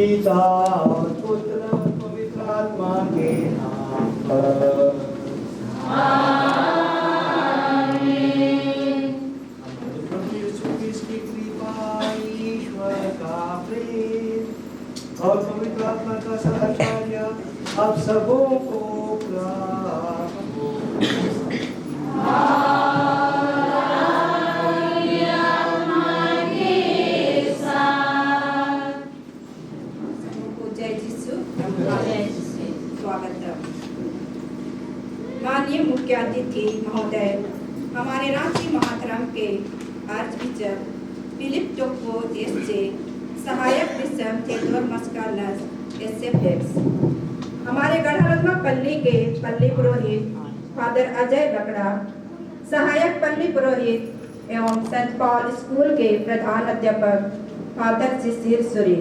पिता और पुत्र और पवित्र आत्मा के नाम पर आमीन। हमारे प्रभु यीशु क्रिस्त की कृपा, ईश्वर का प्रेम और पवित्र आत्मा का सहचर्य आप सबों को प्राप्त हो। माननीय मुख्य अतिथि महोदय, हमारे रांची महाधर्म के आर्चबिशप फिलिप टोप्पो एसजे, सहायक बिशप थेओडोर मस्कानस एसएफएक्स, हमारे गढ़रत्नपल्ली के पल्ली पुरोहित फादर अजय लकड़ा, सहायक पल्ली पुरोहित एवं सेंट पॉल स्कूल के प्रधान अध्यापक फादर शिशिर सूरी,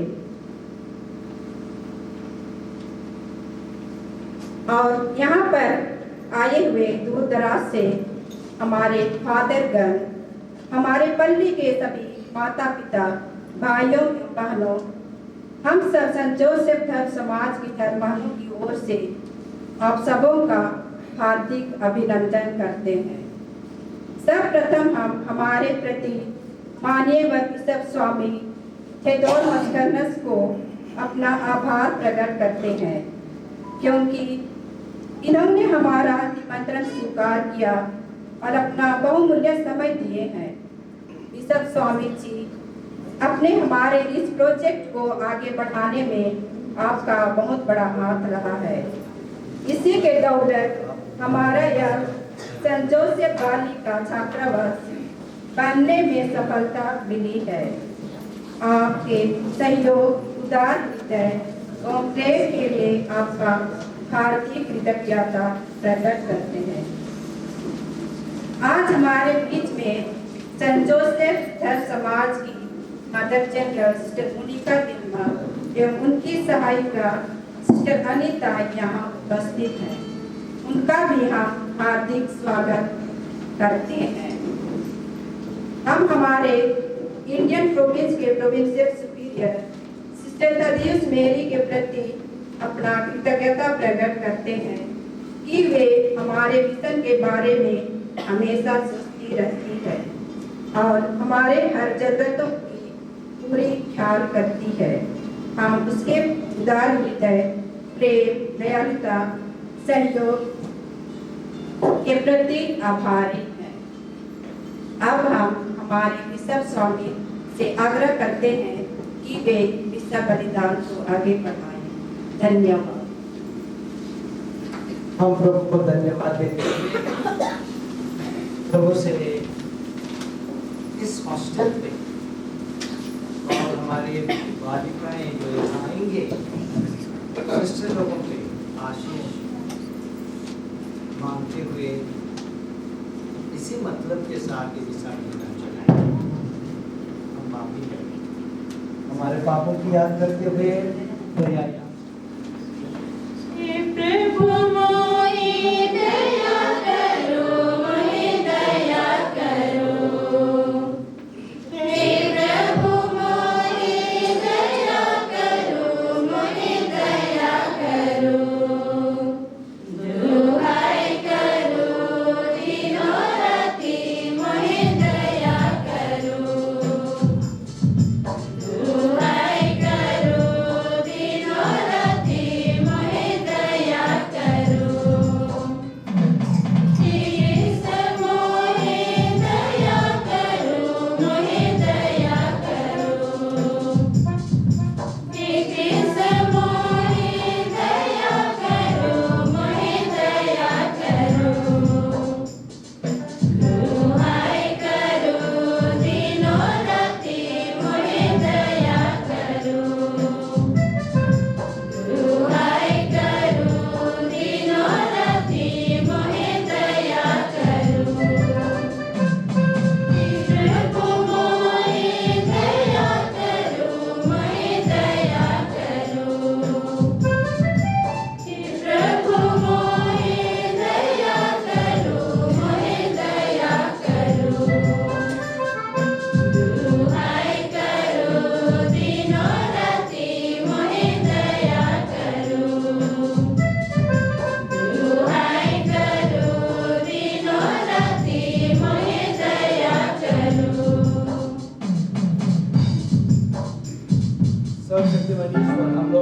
और यहाँ पर आए हुए दूर दराज से हमारे फादरगण, हमारे पल्ली के सभी माता पिता, भाइयों बहनों, हम सब सेंट जोसेफ धर्म समाज की धर्मानुओं की ओर से आप सबों का हार्दिक अभिनंदन करते हैं। सर्वप्रथम हम हमारे प्रति माननीय बिशप स्वामी थेओडोर मस्कानस को अपना आभार प्रकट करते हैं, क्योंकि इन्होंने हमारा निमंत्रण स्वीकार किया और अपना बहुमूल्य समय दिए हैं। बिशप स्वामी जी, अपने हमारे इस प्रोजेक्ट को आगे बढ़ाने में आपका बहुत बड़ा हाथ रहा है। इसी के दौलत हमारा यह सेंट जोसेफ बालिका छात्रावास बनने में सफलता मिली है। आपके सहयोग, उदार हृदय और प्रेम के लिए आपका हार्दिक कृतज्ञता प्रकट करते हैं। आज हमारे बीच में सेंट जोसेफ धर्म समाज की mother general sister Monica Dilma एवं उनकी सहायिका सिस्टर अनीता यहाँ उपस्थित हैं। उनका भी हम हार्दिक स्वागत करते हैं। हम हमारे इंडियन प्रोविंस के प्रोविंशियल सुपीरियर सिस्टर थदियुस मेरी के प्रति अपना कृतज्ञता प्रकट करते हैं कि वे हमारे मिशन के बारे में हमेशा सोचती रहती है और हमारे हर जरूरतों की पूरी ख्याल करती है। हम उसके उदार हृदय, प्रेम, दयालुता, सहयोग के प्रति आभारी हैं। अब हम हमारे बिशप स्वामी से आग्रह करते हैं कि वे बिशप बलिदान को आगे बढ़ाएं। धन्यवाद। हम प्रभु को धन्यवाद देते हैं। प्रभु से इस हॉस्टल पे और हमारी बालिकाएं जो आएंगे, सिस्टर लोगों पे आशीष मांगते हुए इसी मतलब के साथ ये दिशा अभियान चलाएं। हम माफी करें, हमारे पापों की याद करते हुए तैयारी। प्रभु मोहि दया करो, मोहि दया करो। हे प्रभु मोहि दया करो, मोहि दया करो। दुहाई करो दिनो राति, मोहि दया करो। दुहाई करो दिनो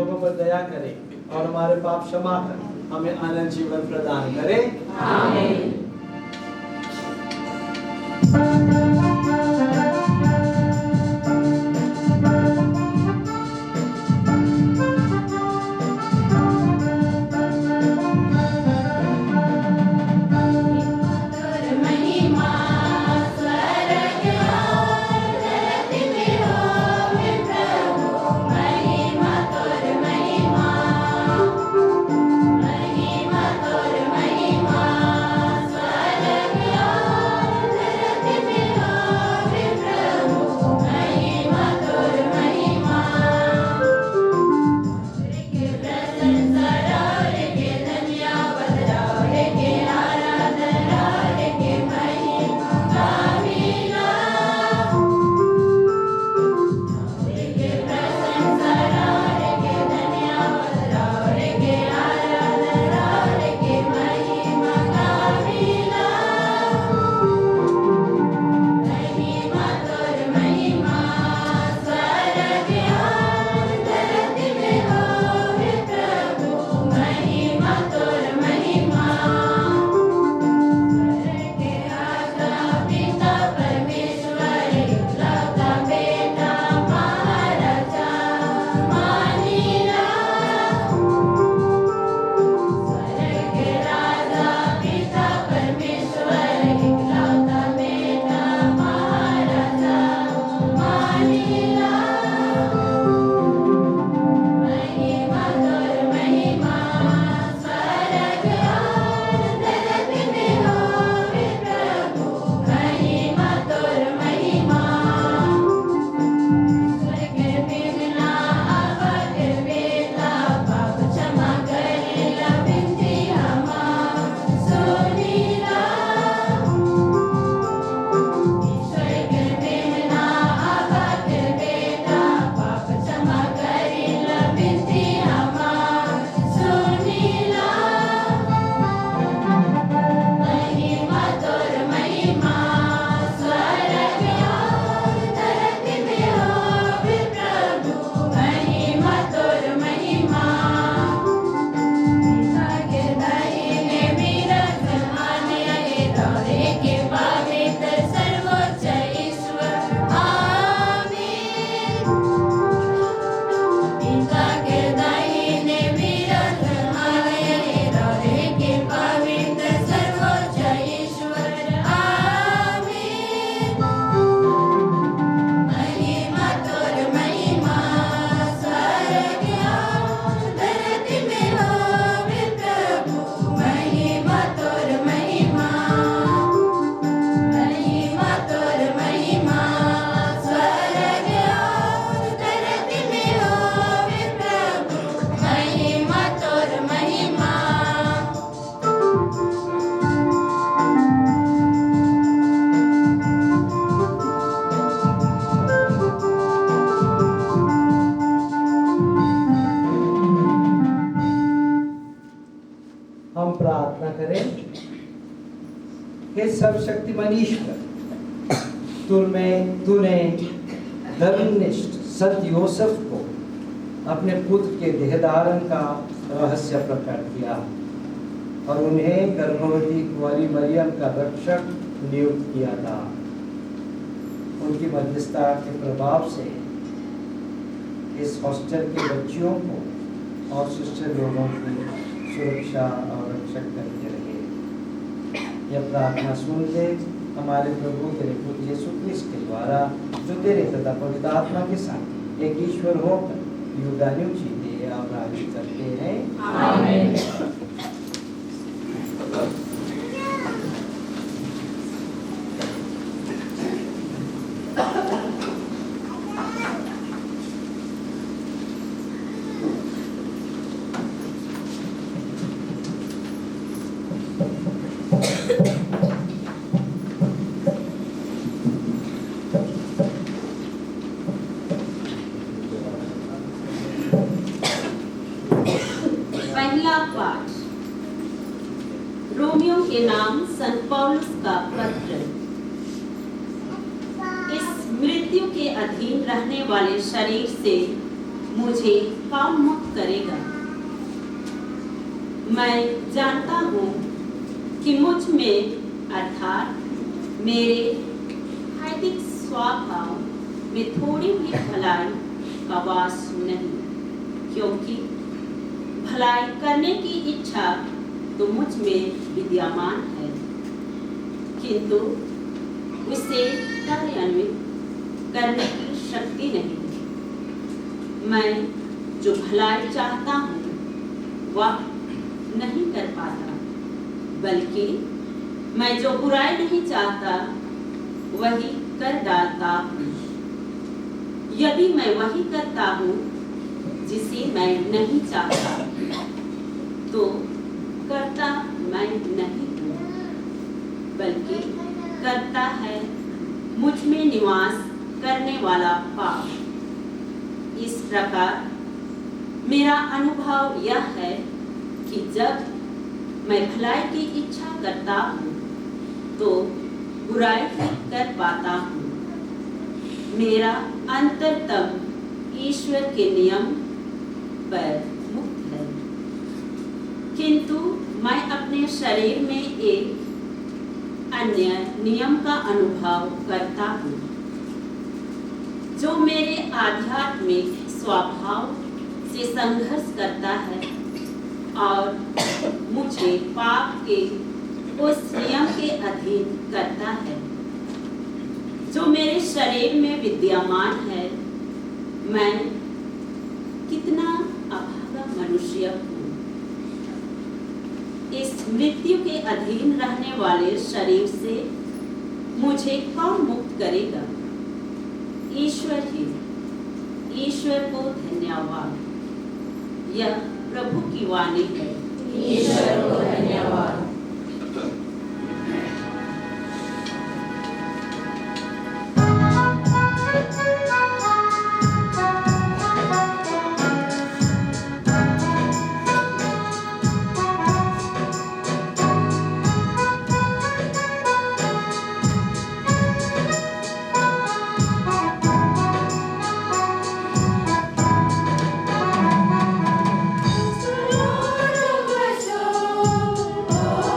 लोगों पर दया करे और हमारे पाप क्षमा कर हमें अनंत जीवन प्रदान करे। आमीन। हम प्रार्थना करें। हे सर्वशक्तिमान ईश्वर, तूने धर्मनिष्ठ संत यूसुफ को अपने पुत्र के देहधारण का रहस्य प्रकट किया और उन्हें गर्भवती कुंवारी मरियम का रक्षक नियुक्त किया था। उनकी मध्यस्थता के प्रभाव से इस हॉस्टल के बच्चियों को और शिष्ट लोगों की सुरक्षा और रक्षक करते रहे। यह प्रार्थना सुन ले हमारे प्रभु तेरे पुत्र यीशु क्रिस्त के द्वारा, जो तेरे तथा पवित्र आत्मा के साथ एक ईश्वर होकर युगानुयुग जीते और राज करते हैं। आमीन। पहला पाठ रोमियो के नाम संत पौलुस का पत्र। इस मृत्यु के अधीन रहने वाले शरीर से मुझे काम मुक्त करेगा। मैं जानता हूँ कि मुझ में अर्थात मेरे हार्दिक स्वभाव में थोड़ी भी भलाई का वास नहीं, क्योंकि भलाई करने की इच्छा तो मुझ में विद्यमान है, किंतु उसे कार्यान्वित करने की शक्ति नहीं है। मैं जो भलाई चाहता हूँ वह नहीं कर पाता, बल्कि मैं जो बुराई नहीं चाहता वही कर डालता हूँ। यदि मैं वही करता हूँ जिसे मैं नहीं चाहता, तो करता मैं नहीं हूँ, बल्कि करता है मुझ में निवास करने वाला पाप। इस प्रकार मेरा अनुभव यह है कि जब मैं भलाई की इच्छा करता हूँ तो बुराई भी कर पाता हूँ। मेरा अंतरतम ईश्वर के नियम पर मुक्त है, किंतु मैं अपने शरीर में एक अन्य नियम का अनुभव करता हूँ, जो मेरे आध्यात्मिक स्वभाव से संघर्ष करता है और मुझे पाप के उस नियम के अधीन करता है जो मेरे शरीर में विद्यमान है। मैं कितना अभागा मनुष्य हूँ। इस मृत्यु के अधीन रहने वाले शरीर से मुझे कौन मुक्त करेगा? ईश्वर ही। ईश्वर को धन्यवाद। यह प्रभु की वाणी है। ईश्वर को धन्यवाद। Oh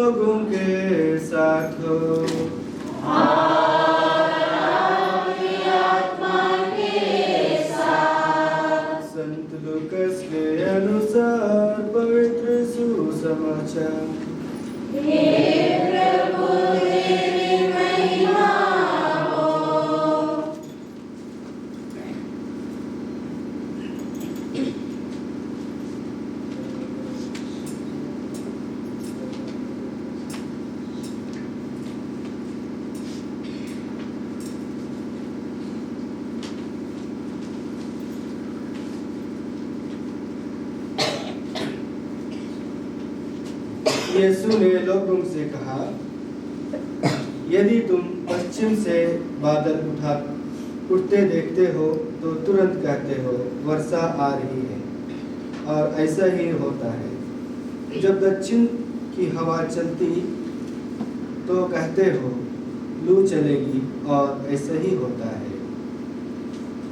लोगों के साथ हो। संत लूकस के अनुसार पवित्र सुसमाचार। यीशु ने लोगों से कहा, यदि तुम पश्चिम से बादल उठते देखते हो तो तुरंत कहते हो वर्षा आ रही है, और ऐसा ही होता है। जब दक्षिण की हवा चलती तो कहते हो लू चलेगी, और ऐसा ही होता है।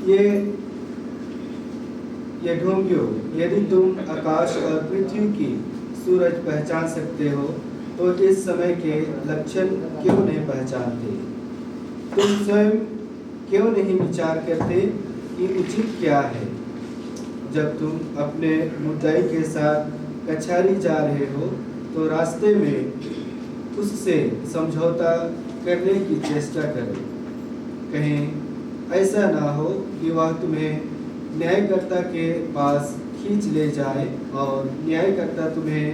ये ढोंगियों, यदि तुम आकाश और पृथ्वी की सूरज पहचान सकते हो तो इस समय के लक्षण क्यों नहीं पहचानते? तुम स्वयं क्यों नहीं विचार करते कि उचित क्या है? जब तुम अपने मुद्दाई के साथ कचहरी जा रहे हो तो रास्ते में उससे समझौता करने की चेष्टा करो। कहीं ऐसा ना हो कि वह तुम्हें न्यायकर्ता के पास खींच ले जाए और न्यायकर्ता तुम्हें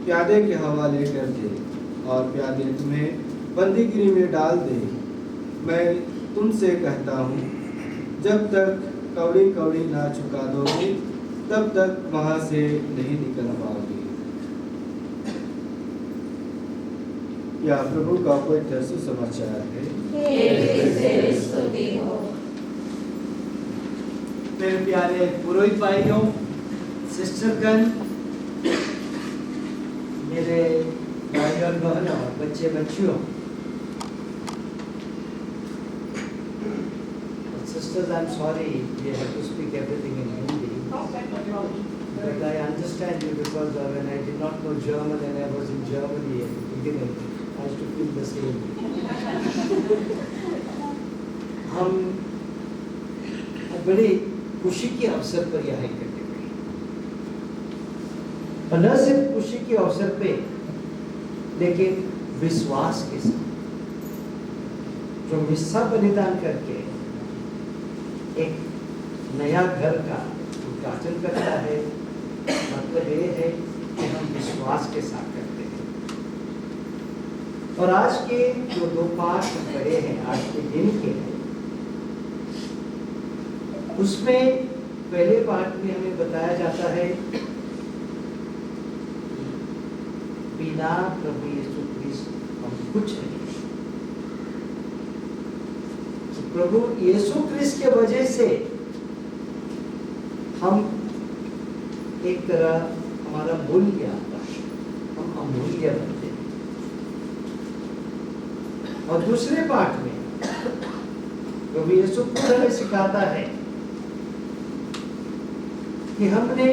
प्यादे के हवाले कर दे और प्यादे तुम्हें बंदीगिरी में डाल दे। मैं तुमसे कहता हूँ, जब तक कौड़ी कौड़ी ना चुका दोगे तब तक वहाँ से नहीं निकल पाओगे। यह प्रभु का पवित्र सुसमाचार है। मेरे प्यारे पुरोहित भाइयों, सिस्टरगण, मेरे भाई और बहनों, बच्चे बच्चियों, sisters, I'm sorry we have to speak everything in Hindi, but I understand you because when I did not know German and I was in Germany at the beginning, I used to feel the same. हम बड़ी खुशी के अवसर पर यह करते हैं, और न सिर्फ खुशी के अवसर पे, लेकिन विश्वास के साथ जो हिस्सा बलिदान करके एक नया घर का उद्घाटन करता है। मतलब ये है कि हम विश्वास के साथ करते हैं। और आज के जो दो पाठ पढ़े हैं, आज के दिन के हैं, उसमें पहले पाठ में हमें बताया जाता है बिना प्रभु यीशु क्रिस्त हम कुछ नहीं। तो प्रभु यीशु क्रिस्त के वजह से हम एक तरह हमारा मूल्य आता है, हम अमूल्य बनते हैं। और दूसरे पाठ में प्रभु यीशु खुद हमें सिखाता है कि हमने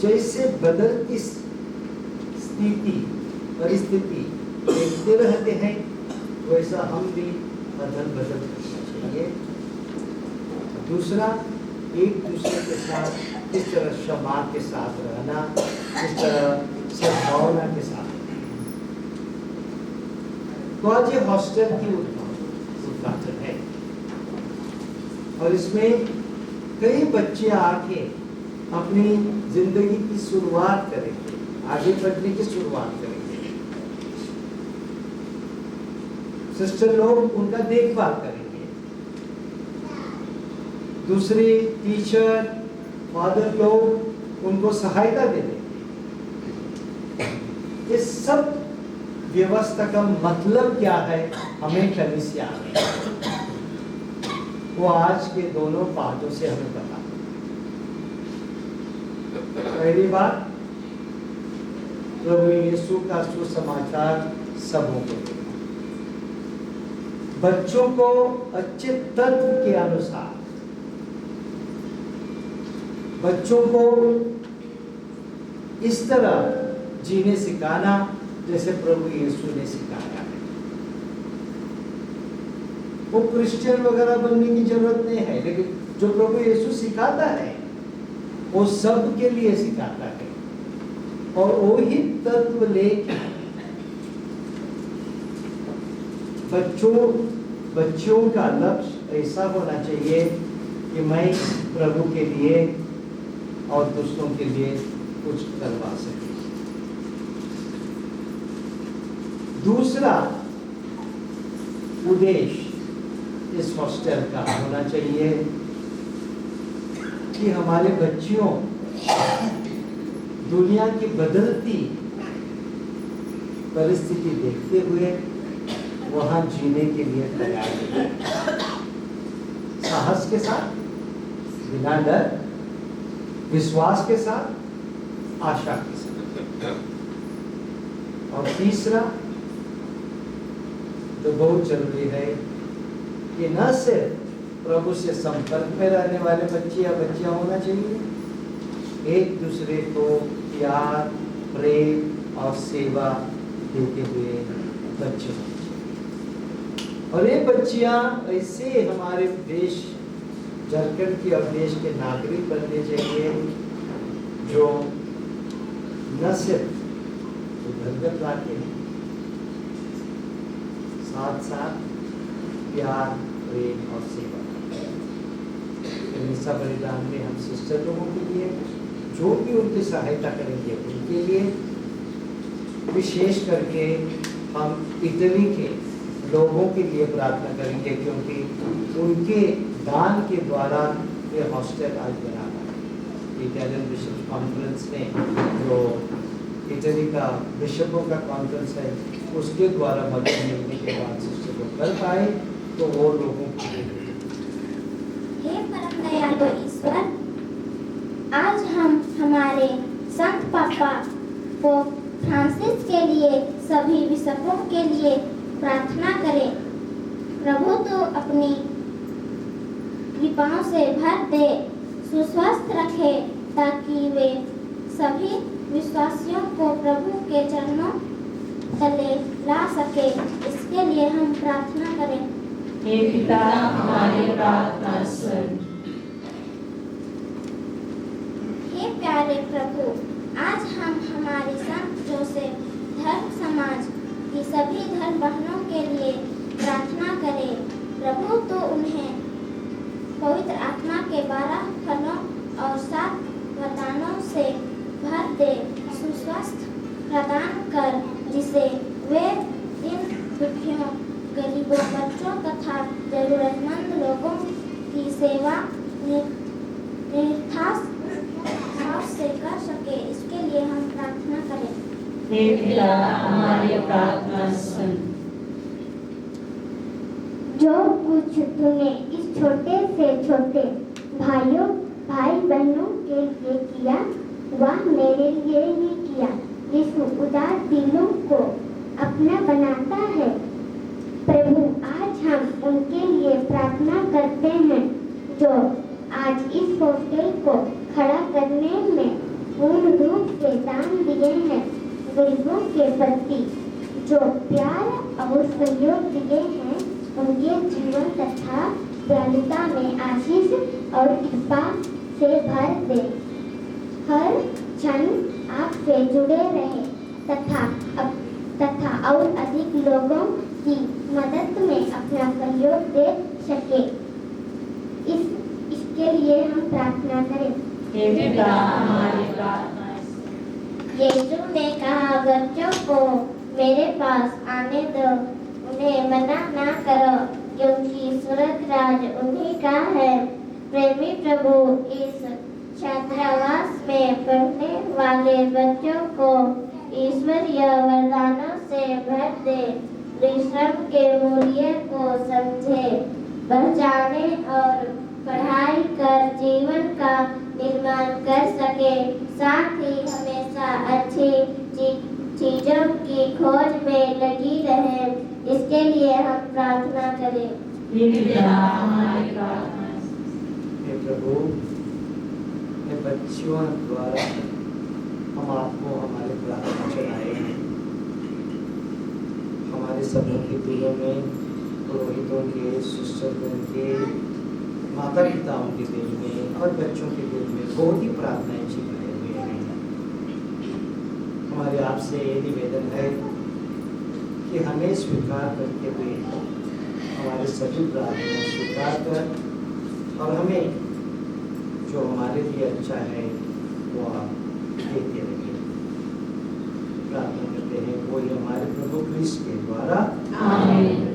जैसे बदलती स्थिति परिस्थिति देखते रहते हैं, वैसा हम भी बदल करना चाहिए। दूसरा, एक दूसरे के साथ किस तरह क्षमा के साथ रहना, किस तरह सद्भावना के साथ। तो आज ये हॉस्टल की उद्घाटन है, और इसमें कई बच्चे आके अपनी जिंदगी की शुरुआत करेंगे, आगे बढ़ने की शुरुआत करेंगे। सिस्टर लोग उनका देखभाल करेंगे, दूसरे टीचर फादर लोग उनको सहायता देंगे। इस सब व्यवस्था का मतलब क्या है हमें कलीसिया में, वो आज के दोनों पाठों से हमें पता। पहली बात, प्रभु यीशु का सुसमाचार सबों को देना, बच्चों को अच्छे तत्व के अनुसार, बच्चों को इस तरह जीने सिखाना जैसे प्रभु यीशु ने सिखाया है। वो क्रिश्चियन वगैरह बनने की जरूरत नहीं है, लेकिन जो प्रभु यीशु सिखाता है वो सब के लिए सिखाता है, और वही तत्व लेके बच्चों का लक्ष्य ऐसा होना चाहिए कि मैं प्रभु के लिए और दूसरों के लिए कुछ करवा सके। दूसरा उद्देश्य इस हॉस्टल का होना चाहिए कि हमारे बच्चों दुनिया की बदलती परिस्थिति देखते हुए वहां जीने के लिए तैयार हैं, साहस के साथ, बिना डर, विश्वास के साथ, आशा के साथ। और तीसरा जो बहुत जरूरी है कि न सिर्फ प्रभु से संपर्क में रहने वाले बच्चे या बच्चियां होना चाहिए, एक दूसरे को प्यार, प्रेम और सेवा देते हुए बच्चे, और ये बच्चियां ऐसे हमारे देश झारखंड की और देश के नागरिक बनने चाहिए जो न सिर्फ उधर लाके हैं, साथ साथ प्यार, प्रेम और सेवा। हिंसा बलिदान में हम सिस्टर लोगों के लिए जो भी उनकी सहायता करेंगे उनके लिए, विशेष करके हम इटली के लोगों के लिए प्रार्थना करेंगे, क्योंकि उनके दान के द्वारा ये हॉस्टल आज बना है। इटालियन बिशप कॉन्फ्रेंस ने जो इटली का बिशपों का कॉन्फ्रेंस है उसके द्वारा मदद मिलने के बाद सिस्टर को कर पाए, तो वो लोगों के लिए। हे परम दयालु ईश्वर, आज हम हमारे संत पापा पोप फ्रांसिस के लिए, सभी बिशपों के लिए प्रार्थना करें। प्रभु तो अपनी कृपाओं से भर दे, सुस्वस्थ रखे, ताकि वे सभी विश्वासियों को प्रभु के चरणों तले ला सके। इसके लिए हम प्रार्थना करें। हे पिता हमारी प्रार्थना सुन। हे प्यारे प्रभु, आज हम हमारे संत जोसेफ धर्म समाज की सभी धर्म बहनों के लिए प्रार्थना करें। प्रभु तो उन्हें पवित्र आत्मा के 12 फलों और 7 वरदानों से भर दे, सुस्वस्थ प्रदान कर, जिसे वे इन दुखियों, गरीबों, बच्चों तथा जरूरतमंद लोगों की सेवा निर्धास भाव से कर सके। इसके लिए हम प्रार्थना करें। हे पिता हमारी प्रार्थना सुन। जो कुछ तूने इस छोटे से छोटे भाई बहनों के लिए किया, वह मेरे लिए ही किया। यीशु उदार दिलों को अपना बनाता है। प्रभु, आज हम उनके लिए प्रार्थना करते हैं जो आज इस हॉस्टल को खड़ा करने में पूर्ण रूप से दान दिए हैं, गरीबों के प्रति जो प्यार और सहयोग दिए हैं, उनके जीवन तथा दयालुता में आशीष और कृपा से भर दे। हर क्षण आपसे जुड़े रहे तथा और अधिक लोगों की मदद में अपना सहयोग दे सके। इसके लिए हम प्रार्थना करें। हे पिता हमारी प्रार्थना यीशु ने कहा, बच्चों को मेरे पास आने दो, उन्हें मना ना करो, क्योंकि स्वर्ग राज उन्हीं का है। प्रेमी प्रभु, इस छात्रावास में पढ़ने वाले बच्चों को ईश्वरीय वरदानों से भर दे, परिश्रम के मूल्य को समझे, पहचाने और पढ़ाई कर जीवन का निर्माण कर सके, साथ ही हमेशा अच्छी चीजों की खोज में लगी रहे। इसके लिए हम प्रार्थना करें। हे पिता हमारी प्रार्थना हे प्रभु, ये बच्चों द्वारा हम आपको हमारे प्रार्थना चढ़ाए हैं। सबों के दिलों में, पुरोहितों के, शिष्यों के, माता पिताओं के दिल में और बच्चों के दिल में बहुत ही प्रार्थनाएं छिपाए हुए हैं। हमारे आपसे ये निवेदन है कि हमें स्वीकार करते हुए हमारे सभी प्रार्थना स्वीकार कर और हमें जो हमारे लिए अच्छा है वो आप देते रहिए। प्रार्थना करते हैं वो ही हमारे प्रभु क्रिस्ट के द्वारा। आमीन।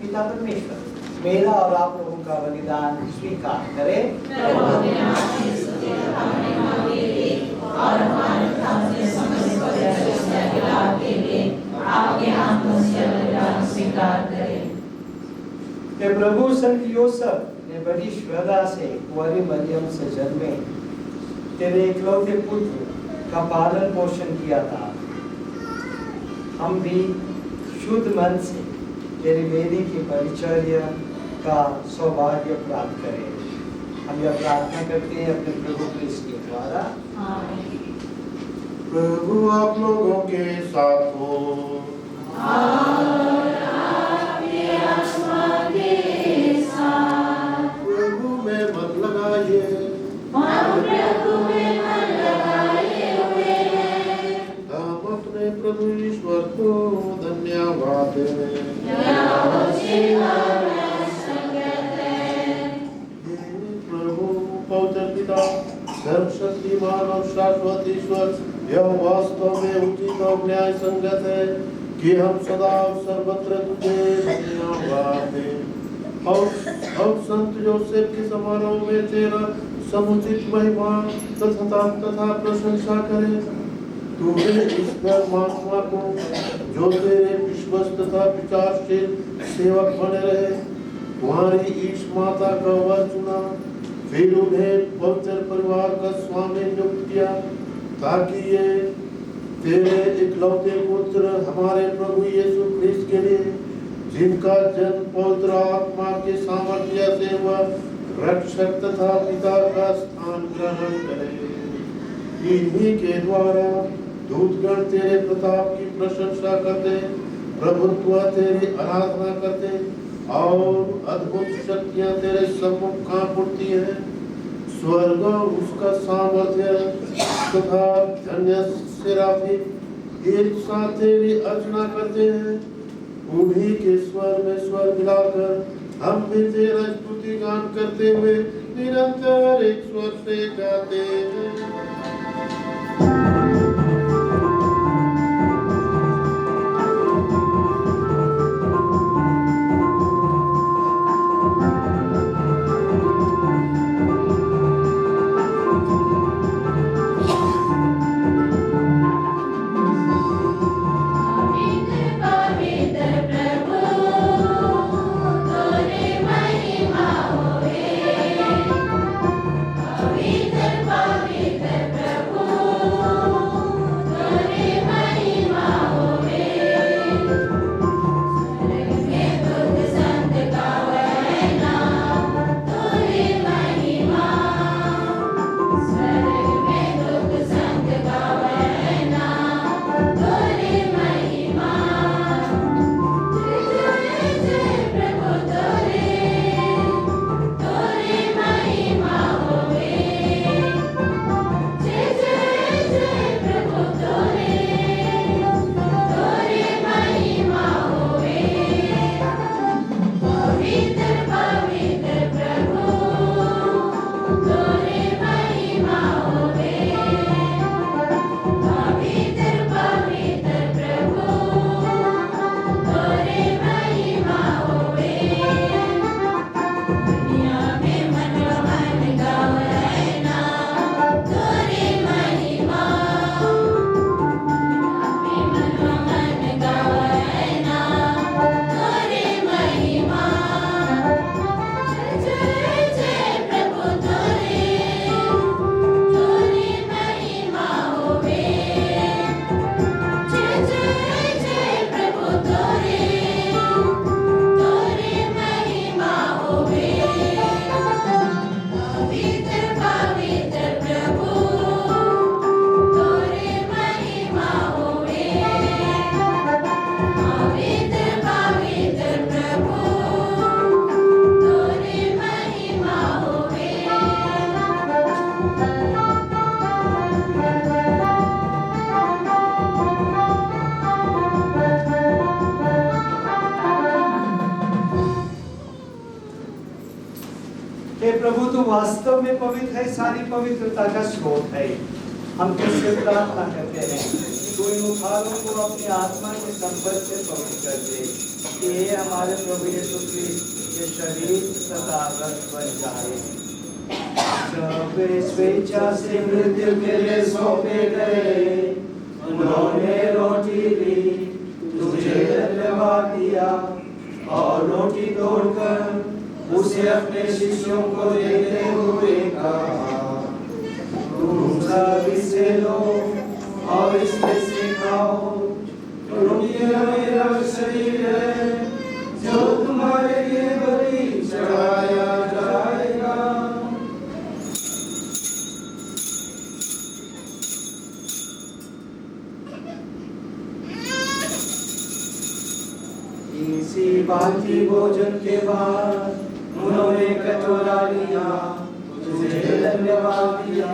पिता परमेश्वर मेरा और आप लोगों का बलिदान स्वीकार करे और हमारे सामने समस्त के लिए आपके हाथों से बलिदान स्वीकार करें। कि प्रभु संत यूसुफ ने बड़ी श्रद्धा से कुंवारी मरियम से जन्मे तेरे इकलौते पुत्र का पालन पोषण किया था। हम भी शुद्ध मन से तेरी वेदी की परिचर्या का सौभाग्य प्राप्त करें। हम यह प्रार्थना करते हैं अपने प्रभु क्रिस्ट के द्वारा। प्रभु आप लोगों के साथ हो और आपके आत्मा के साथ। प्रभु में मन लगाइए। हम प्रभु में मन लगाए हुए हैं। हम अपने प्रभु ईश्वर को धन्यवाद दें। प्रभु पवित्र पिता सर्वशक्तिमान और शाश्वत ईश्वर यह वास्तव में उचित और न्याय संगत है कि हम सदा और सर्वत्र तुझे धन्यवाद दें और संत योसेफ के समारोह में तेरा समुचित महिमा तथा प्रशंसा करें। तूने इस धर्मात्मा को जो तेरे विश्वस्त तथा विचारशील सेवक बने रहे तुम्हारी ईश माता का वर चुना फिर उन्हें पवित्र परिवार का स्वामी नियुक्त किया ताकि ये तेरे इकलौते पुत्र हमारे प्रभु यीशु ख्रिस्त के लिए, जिनका जन्म पवित्र आत्मा के सामर्थ्य से हुआ, रक्षक तथा पिता का स्थान ग्रहण करे। इन्हीं के द्वारा दूतगण तेरे प्रताप की प्रशंसा करते, प्रभुत्व तेरी आराधना करते और अद्भुत शक्तियां तेरे सम्मुख कांप उठती हैं। स्वर्ग उसका सामर्थ्य तथा धन्य सेराफिम एक साथ तेरी अर्चना करते हैं। उन्हीं के स्वर में स्वर मिलाकर हम भी तेरा स्तुति गान करते हुए निरंतर एक स्वर से गाते हैं। हे प्रभु, तू वास्तव में पवित्र है, सारी पवित्रता का स्रोत है। हम तुझसे प्रार्थना करते हैं तू इन उपहारों को अपनी आत्मा के संपर्क से पवित्र कर दे कि ये हमारे प्रभु यीशु क्रिस्त के शरीर तथा रक्त बन जाए। जब वे स्वेच्छा से मृत्यु के लिए सौंपे गए, उन्होंने रोटी ली, तुझे धन्यवाद दिया और रोटी तोड़कर उसे अपने शिष्यों को देते हुए कहा, तुम सब इसे लो और इसमें से खाओ, क्योंकि यह मेरा शरीर है जो तुम्हारे लिए बलि चढ़ाया जाएगा। इसी बाकी भोजन के बाद उन्होंने कटोरा लिया, तुझे धन्यवाद दिया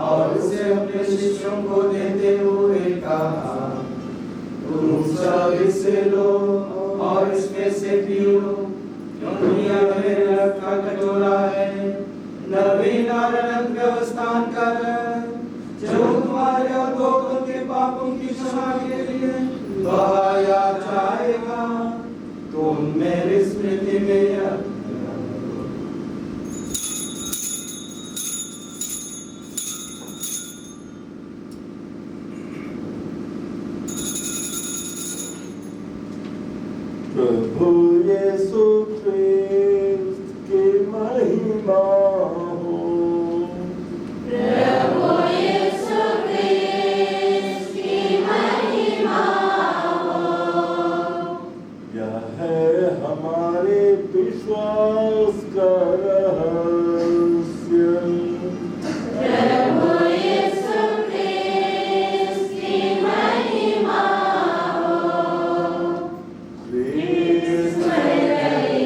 और उसे अपने शिष्यों को देते हुए कहा, तुम सब इसे लो और इसमें से पियो, क्योंकि यह मेरे रक्त का कटोरा है, नवीन और अनंत व्यवस्थान का रक्त, जो तुम्हारे और बहुतों के पापों की क्षमा के लिए बहाया जाएगा। तुम मेरी स्मृति में प्रभु यीशु ख्रिस्त की महिमा प्रभु यीशु क्रिस्त की महिमा हो। क्रिस्त मर गए,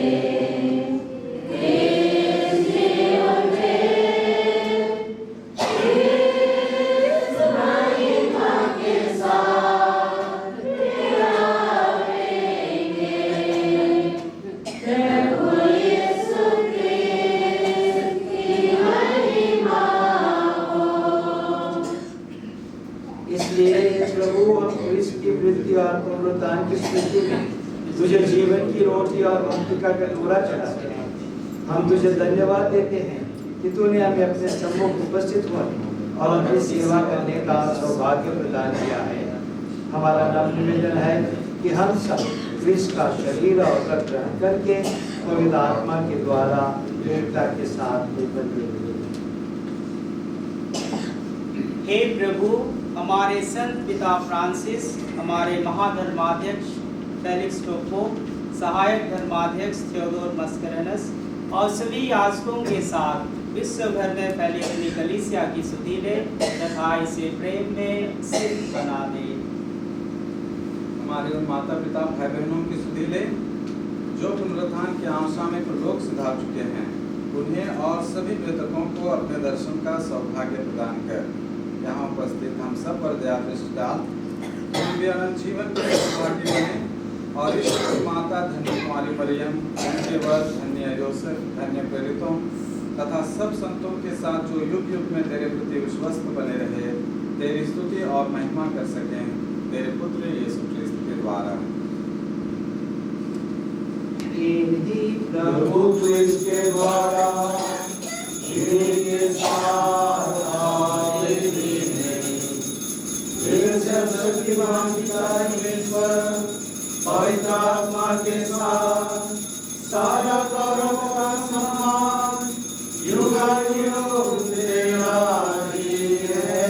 क्रिस्त जी उठे, क्रिस्त महिमा के साथ फिर आएंगे। प्रभु यीशु क्रिस्त की महिमा हो। इसलिए प्रभु हम क्रिस्त की मृत्यु और पुनरुत्थान की स्मृति में तुझे जीवन की रोटी और मुक्ति का कटोरा चढ़ाते हैं। हम तुझे धन्यवाद देते हैं कि तूने हमें अपने सम्मुख उपस्थित होने और हमें सेवा करने का सौभाग्य प्रदान किया है। हमारा नाम निवेदन है कि हम सब क्रिस्त का शरीर और रक्त ग्रहण करके पवित्र आत्मा के द्वारा दृढ़ता के साथ बदले। हे प्रभु, हमारे संत पिता फ्रांसिस, हमारे महाधर्माध्यक्ष फेलिक्स टोप्पो, सहायक धर्माध्यक्ष थियोडोर मस्करेनस और सभी याजकों के साथ विश्व भर में फैली अपनी कलीसिया की स्तुति ले तथा इसे प्रेम में सिद्ध बना दे। हमारे उन माता पिता भाई बहनों की स्तुति ले जो पुनरुत्थान की आशा में लोग सिधा चुके हैं। उन्हें और सभी मृतकों को अपने दर्शन का सौभाग्य प्रदान कर यहाँ उपस्थित हम सब पर दया दृष्टि डाल, हम भी अनंत जीवन के सौभाग्य बने और ईश्वर की माता धन्य कुमारी मरियम, उनके वर धन्य योसेफ, धन्य प्रेरितों तथा सब संतों के साथ जो युग युग में तेरे प्रति विश्वस्त बने रहे, तेरी स्तुति और महिमा कर सकें तेरे पुत्र यीशु क्रिस्त के द्वारा। प्रभु क्रिस्त के द्वारा शक्तिमान पिता परमेश्वर पवित्र आत्मा के साथ सारा गौरव का सम्मान युगानुयुग तेरा ही है।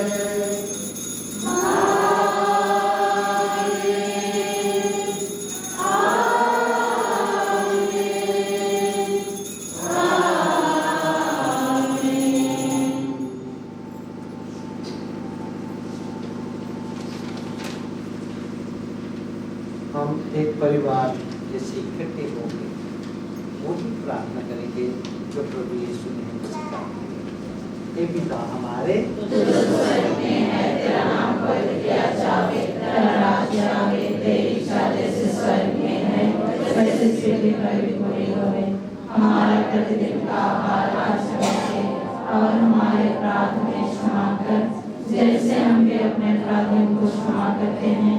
हम एक परिवार जैसे इकट्ठे होंगे वो ही प्रार्थना करेंगे जो प्रभु यीशु ने हमें सिखाया। हे पिता हमारे, तेरा नाम पवित्र किया जावे, तेरा राज्य आवे, तेरी इच्छा जैसे स्वर्ग में है वैसे पृथ्वी पर भी पूरी होवे। हमारा प्रतिदिन का आहार आज हमें दे और हमारे अपराध हमें क्षमा कर जैसे हम भी अपने अपराधियों को क्षमा करते हैं,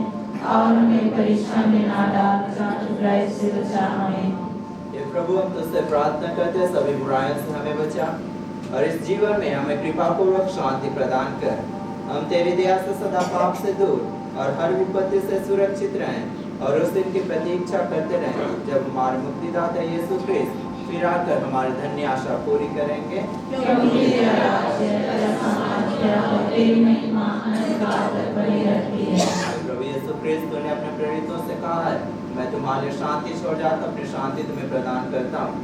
और हमें परीक्षा में ना डाल बुराई से बचा हमें। ये प्रभु हम तुझसे प्रार्थना करते हैं सभी बुराइयों से हमें बचा और इस जीवन में हमें कृपा पूर्वक शांति प्रदान कर। हम तेरी दया से सदा पाप से दूर और हर विपत्ति से सुरक्षित रहें और उस दिन की प्रतीक्षा करते रहें जब हमारे मुक्तिदाता यीशु क्रिस्त फिर आकर हमारी धन्य आशा पूरी करेंगे। क्योंकि तेरा राज्य, तेरा साम्राज्य और तेरी महिमा अनंतकाल तक बनी रहती है। प्रभु यीशु क्रिस्त ने अपने प्रेरितों से कहा है, मैं तुम्हारे शांति छोड़ जाता अपनी शांति तुम्हें प्रदान करता हूँ।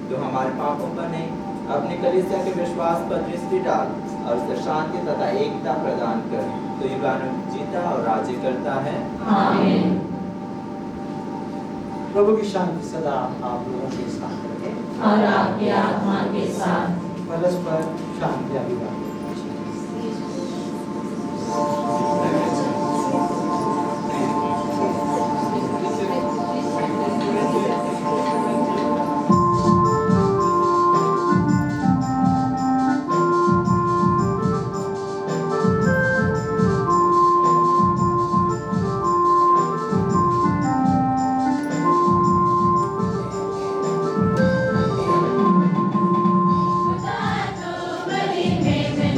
तो हमारे पापों पर नहीं अपनी कलीसिया के विश्वास पर दृष्टि डाल और उसे शांति तथा एकता प्रदान कर। तो युगानुयुग जीता और राज्य करता है। आमीन। प्रभु की शांति सदा आप लोगों के साथ रहे और आपके आत्मा के साथ। परस्पर शांति अभिवादन। बलि में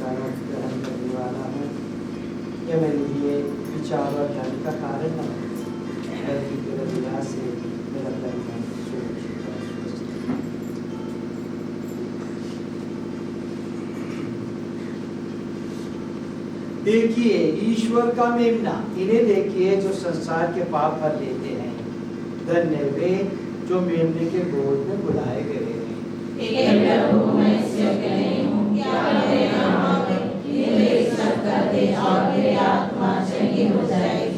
का नोट ग्रहण करने वाला हूँ, यह मेरे लिए विचार और धर्म का कारण न हो, बल्कि केवल विलास से मेरा मन सुरक्षित और स्वस्थ है। देखिए ईश्वर का मेमना, इन्हें देखिए जो संसार के पाप भर लेते हैं। धन्य वे जो मेमने के गोद में बुलाए गए हैं। हे प्रभु, मैं इस योग्य नहीं हूँ कि आप मेरे यहाँ आवे, किंतु एक शब्द कर दे और मेरी आत्मा चंगी हो जाएगी।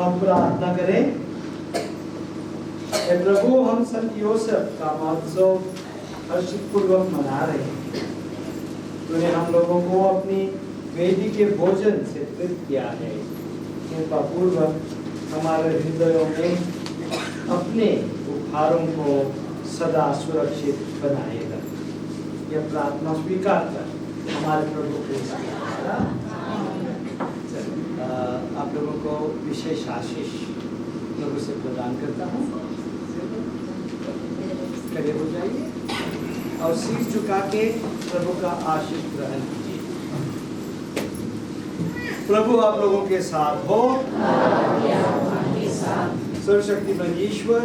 हम प्रार्थना करें। हे प्रभु, हम संत योसेफ का महोत्सव हर्षपूर्वक मना रहे हैं। तूने हम लोगों को अपनी वेदी के भोजन से तृप्त किया है। कृपा पूर्वक हमारे हृदयों में अपने उपहारों को सदा सुरक्षित बनाएगा। यह प्रार्थना स्वीकार कर हमारे प्रभु के आप लोगों को विशेष आशीष प्रभु से प्रदान करता हूँ। खड़े हो जाइए और सिर झुका के प्रभु का आशीष ग्रहण कीजिए। प्रभु आप लोगों के साथ हो। सर्वशक्तिमान ईश्वर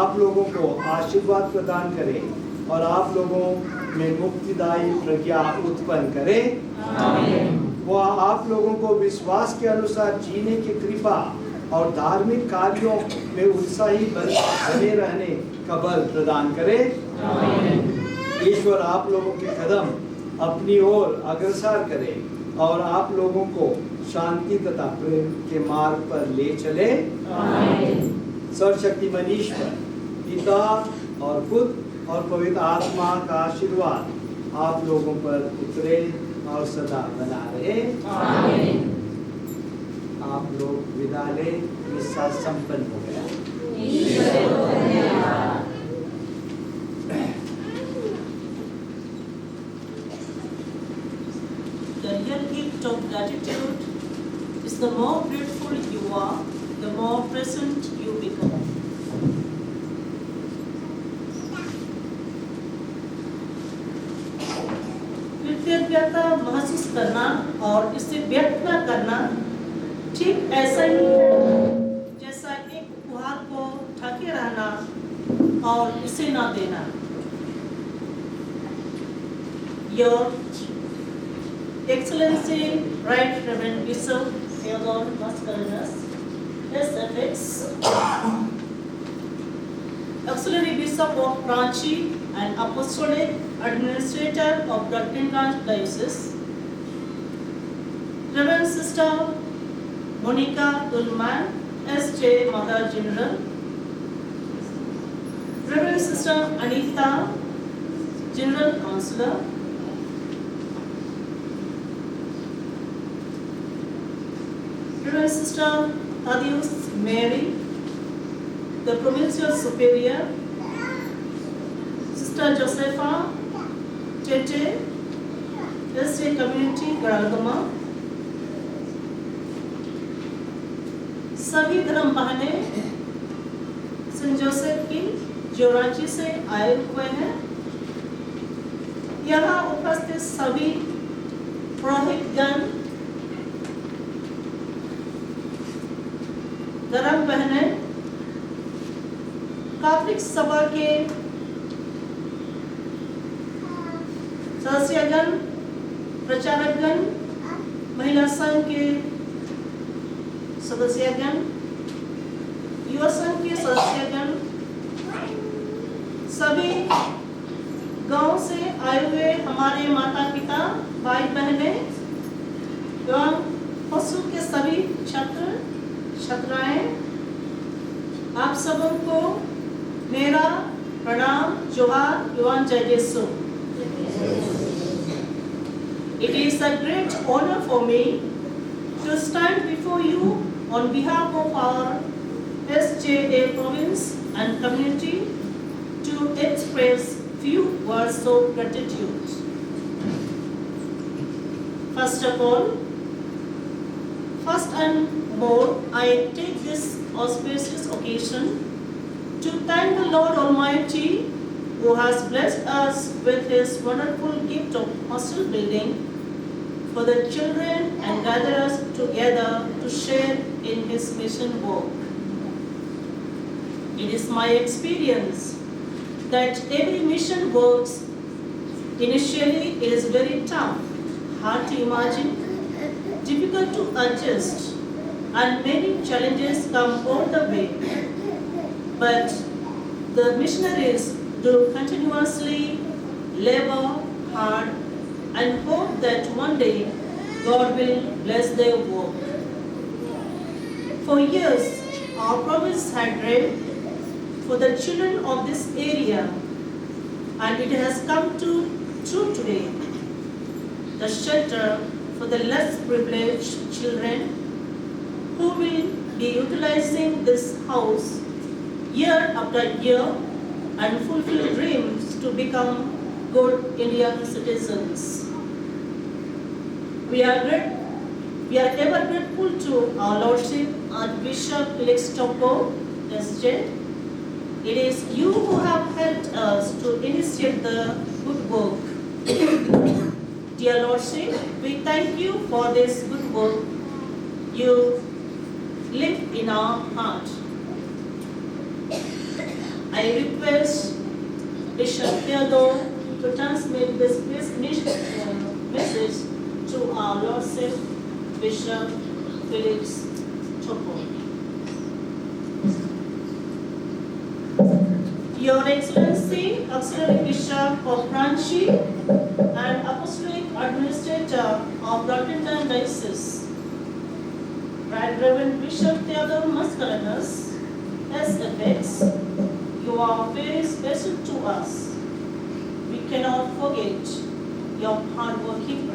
आप लोगों को आशीर्वाद प्रदान करे और आप लोगों में मुक्तिदायी प्रज्ञा उत्पन्न करे। वह आप लोगों को विश्वास के अनुसार जीने की कृपा और धार्मिक कार्यों में उत्साही बने रहने का बल प्रदान करे। ईश्वर आप लोगों के कदम अपनी ओर अग्रसर करे और आप लोगों को शांति तथा प्रेम के मार्ग पर ले चले। सर्वशक्तिमान ईश्वर पिता और पुत्र और पवित्र आत्मा का आशीर्वाद आप लोगों पर उतरे और सदा बना रहे। आप लोग विदा ले। मिस्सा संपन्न हो गया। The real gift of gratitude is the more grateful you are, the more present you become. कृतज्ञता महसूस करना और इसे व्यक्त न करना ठीक ऐसा ही है जैसा एक उपहार को ढके रहना और इसे न देना। Your Excellency, Right Reverend Bishop Theodore Mascarenhas, SFX, Auxiliary Bishop of Ranchi and Apostolic Administrator of Rajasthan Diocese, Reverend Sister Monica Dulman, SJ Mother General, Reverend Sister Anita, General Councillor, Reverend Sister Thaddeus Mary, the Provincial Superior, Sister Josepha Tete, SJ Community Garalgama, सभी धर्म बहने Saint Joseph की जो रांची से आए हुए हैं, यहाँ उपस्थित सभी पुरोहितगण, धर्म बहने, कैथोलिक सभा के सदस्यगण, प्रचारकगण, महिला संघ के सदस्यगण, युवा संघ के सदस्यगण, सभी गांव से आए हुए हमारे माता पिता, भाई बहने एवं पशु के सभी छात्र छात्राएं, आप सबों को मेरा प्रणाम, जोहार एवं जय यीशु। It is a great honor for me to stand before you on behalf of our SJA province and community to express few words of gratitude. First of all, first and more, I take this auspicious occasion to thank the Lord Almighty who has blessed us with His wonderful gift of hostel building for the children and gather us together to share in His mission work. It is my experience that every mission works initially is very tough, hard to imagine, difficult to adjust, and many challenges come all the way. But the missionaries do continuously labor hard and hope that one day God will bless their work. For years, our province had dreamed for the children of this area, and it has come true today. The shelter for the less privileged children who will be utilizing this house year after year and fulfill dreams to become good Indian citizens. We are ever grateful to our Lordship Archbishop Felix Topo, SJ. It is you who have helped us to initiate the good work. Dear Lordship, we thank you for this good work you live in our heart. I request Bishop Theodore to transmit this message to our Lordship Bishop Felix Topo. Your Excellency, Auxiliary Bishop of Ranchi and Apostolic Administrator of Rotterdam Diocese, Right Reverend Bishop Theodore Mascarenhas, SFX, you are very special to us. We cannot forget your hardworking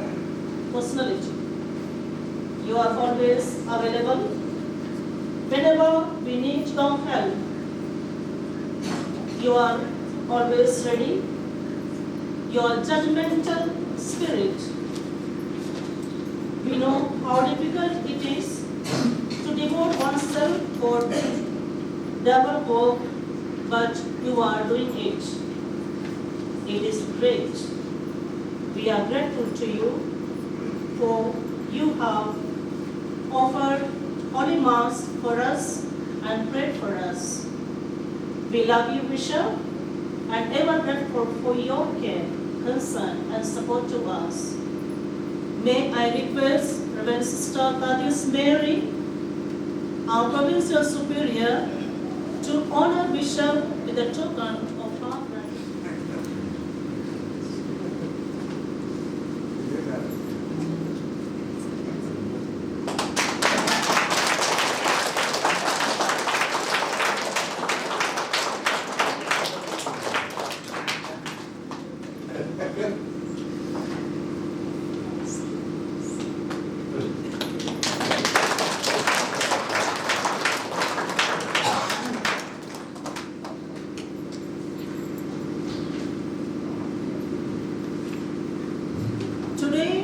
personality. You are always available whenever we need your help. You are always ready. Your judgmental spirit. We know how difficult it is to devote oneself for double work, but you are doing it. It is great. We are grateful to you for you have offered Holy Mass for us and prayed for us. We love you, Bishop, and ever grateful for your care, concern, and support to us. May I request Reverend Sister Thaddeus Mary, our Provincial Superior, to honor Bishop with a token of our gratitude. Today,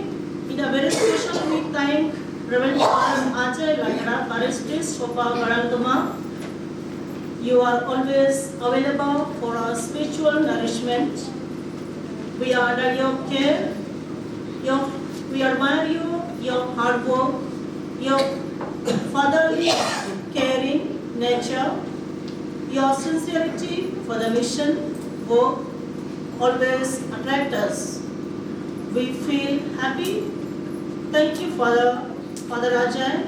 in a very special we thank Reverend Ajay Lagara, Parish Priest of our Garalduma. You are always available for our spiritual nourishment. We honor your care, we admire you, your hard work, your fatherly, caring nature, your sincerity for the mission work always attract us. We feel happy. Thank you, Father Ajay,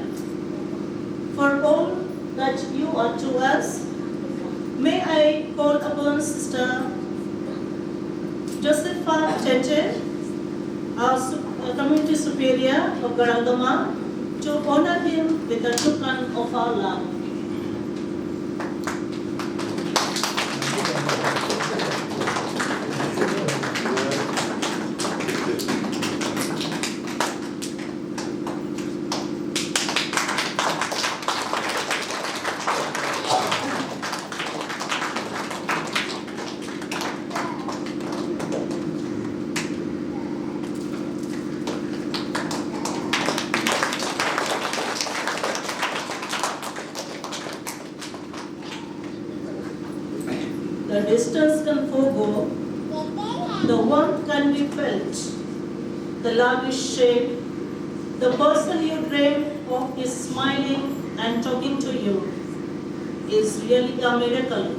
for all that you are to us. May I call upon Sister Josepha Cheche, our Community Superior of Garaldama, to honor him with a token of our love. The distance can forego, the warmth can be felt, the love is shared, the person you dream of is smiling and talking to you is really a miracle,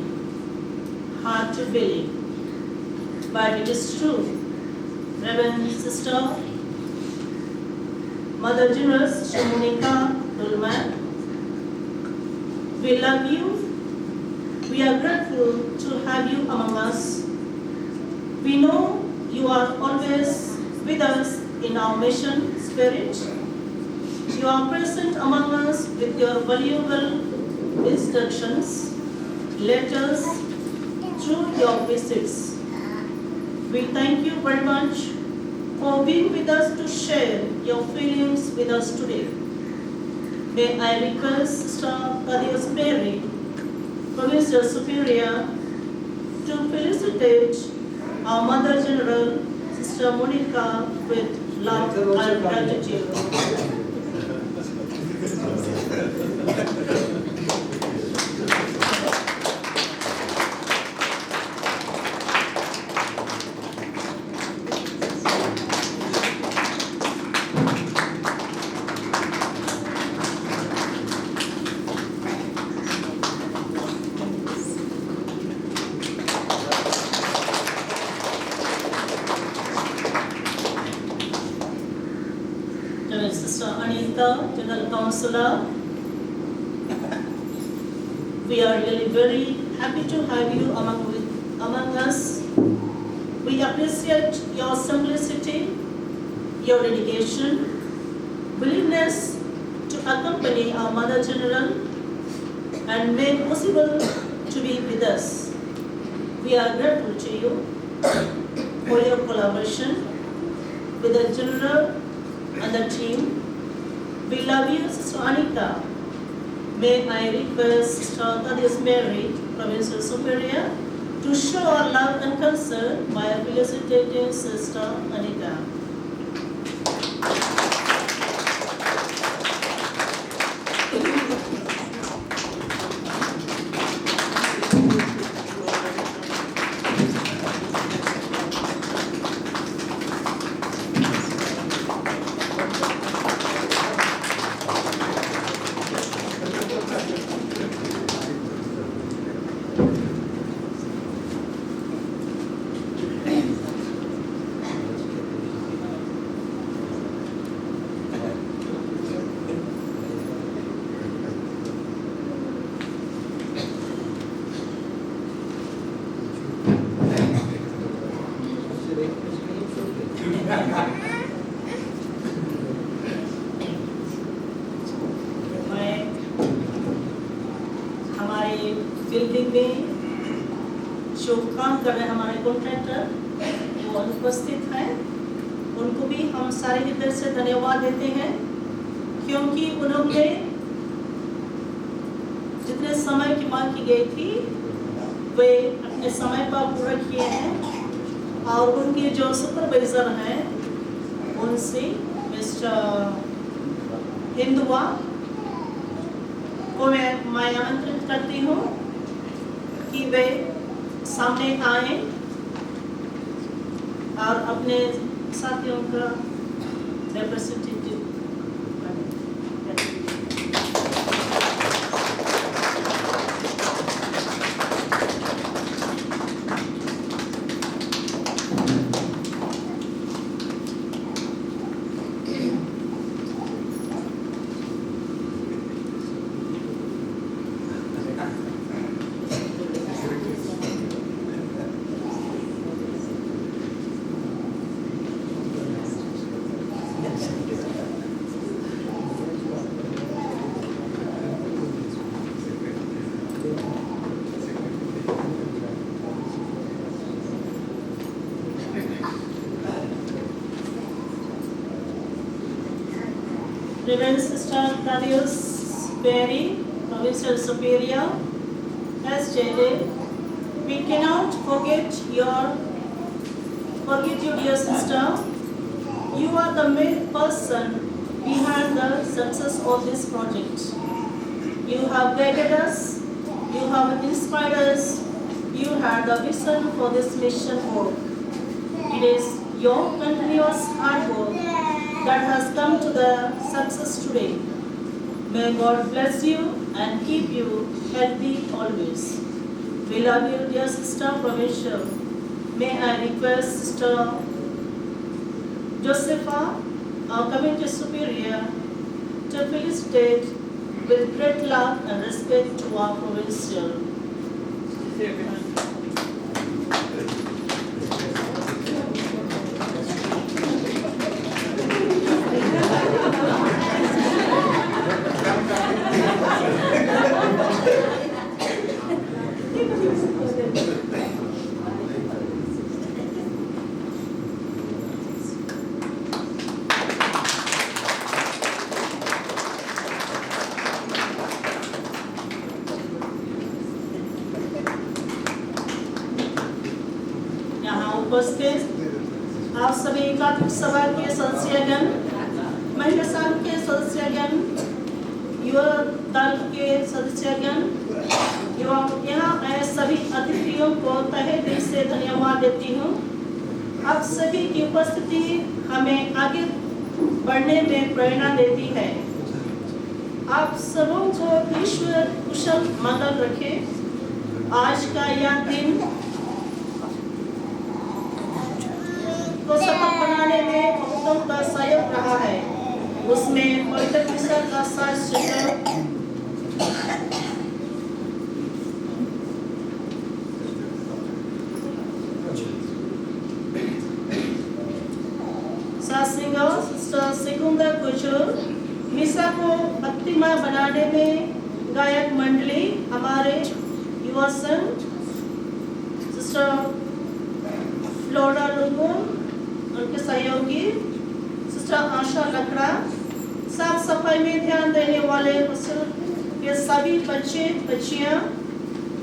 hard to believe, but it is true. Reverend Sister, Mother Generous Monica Dulman, we love you. We are grateful to have you among us. We know you are always with us in our mission spirit. You are present among us with your valuable instructions, letters, through your visits. We thank you very much for being with us to share your feelings with us today. May I request Sister Thaddeus Mary, Provincial Superior, to felicitate our Mother General, Sister Monica, with love and gratitude. Sister Anita, General Councillor, we are really very happy to have you among us. We appreciate your simplicity, your dedication, willingness to accompany our Mother General and made possible to be with us. We are grateful to you for your collaboration with the General and the team. We love you, Sister Anita. May I request Sister Thaddeus Mary, Provincial Superior, to show our love and concern by felicitating Sister Anita. हमारे building में जो काम कर रहे हैं हमारे contractor वो अनुपस्थित हैं, उनको भी हम सारे हृदय से धन्यवाद देते हैं, क्योंकि उन्होंने जितने समय की मांग की गई थी वे अपने समय पर पूरा किए हैं। और उनके जो सुपरवाइजर हैं उनसे मिस्टर हिंदुआ को मैं आमंत्रित करती हूँ कि वे सामने आए और अपने साथियों का representative Reverend Sister Thaddeus Mary, Provincial Superior, has stated, we cannot forget you, dear sister. You are the main person behind the success of this project. You have guided us, you have inspired us, you had the vision for this mission work. It is your continuous hard work that has come to the success today. May God bless you and keep you healthy always. We love you, dear Sister Provincial. May I request Sister Josepha, our Community Superior, to felicitate with great love and respect to our Provincial. उपस्थित आप सभी एकात्मिक सभा के सदस्यगण, महिला संघ के सदस्यगण, युवा दल के सदस्यगण एवं यहाँ आए सभी अतिथियों को तहे दिल से धन्यवाद देती हूँ। आप सभी की उपस्थिति हमें आगे बढ़ने में प्रेरणा देती है। आप सबों को ईश्वर कुशल मंगल रखे। आज का यह दिन को सफल बनाने में बहुतों का सहयोग रहा है। उसमें पवित्र मिशन का साथ सिकुंदर कुचूर, मिसा को भक्तिमय बनाने में गायक मंडली, हमारे युवा संघ, सिस्टर फ्लोरा लुंगून, उनके सहयोगी सिस्टर आशा लकड़ा, साफ सफाई में ध्यान देने वाले के सभी बच्चे बच्चियां,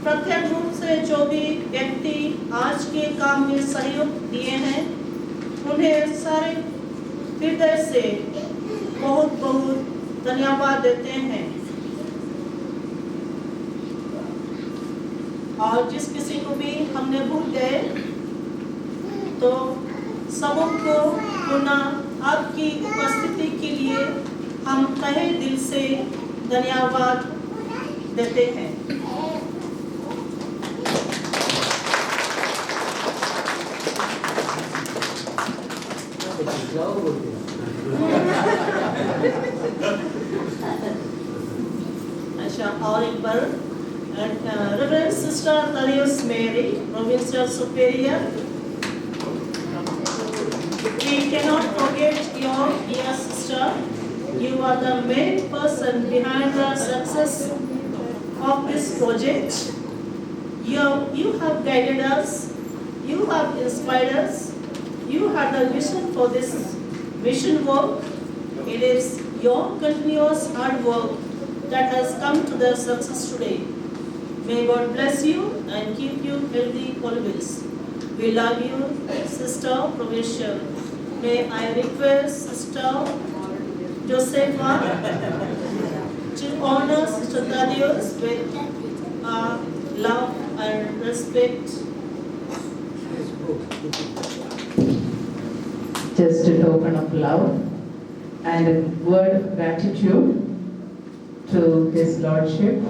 प्रत्यक्ष रूप से जो भी व्यक्ति आज के काम में सहयोग दिए हैं, उन्हें सारे हृदय से बहुत बहुत धन्यवाद देते हैं। और जिस किसी को भी हमने भूल गए तो सबों को पुनः आपकी उपस्थिति के लिए हम तहे दिल से धन्यवाद देते हैं। अच्छा, और एक बार Reverend Sister Thaddeus Mary, Provincial Superior. We cannot forget your dear sister. You are the main person behind the success of this project. You have guided us. You have inspired us. You had the vision for this mission work. It is your continuous hard work that has come to the success today. May God bless you and keep you healthy always. We love you, Sister Provincial. May I request Sister Josepha to honor Sister Thaddeus with love and respect. Just a token of love and a word of gratitude to His Lordship,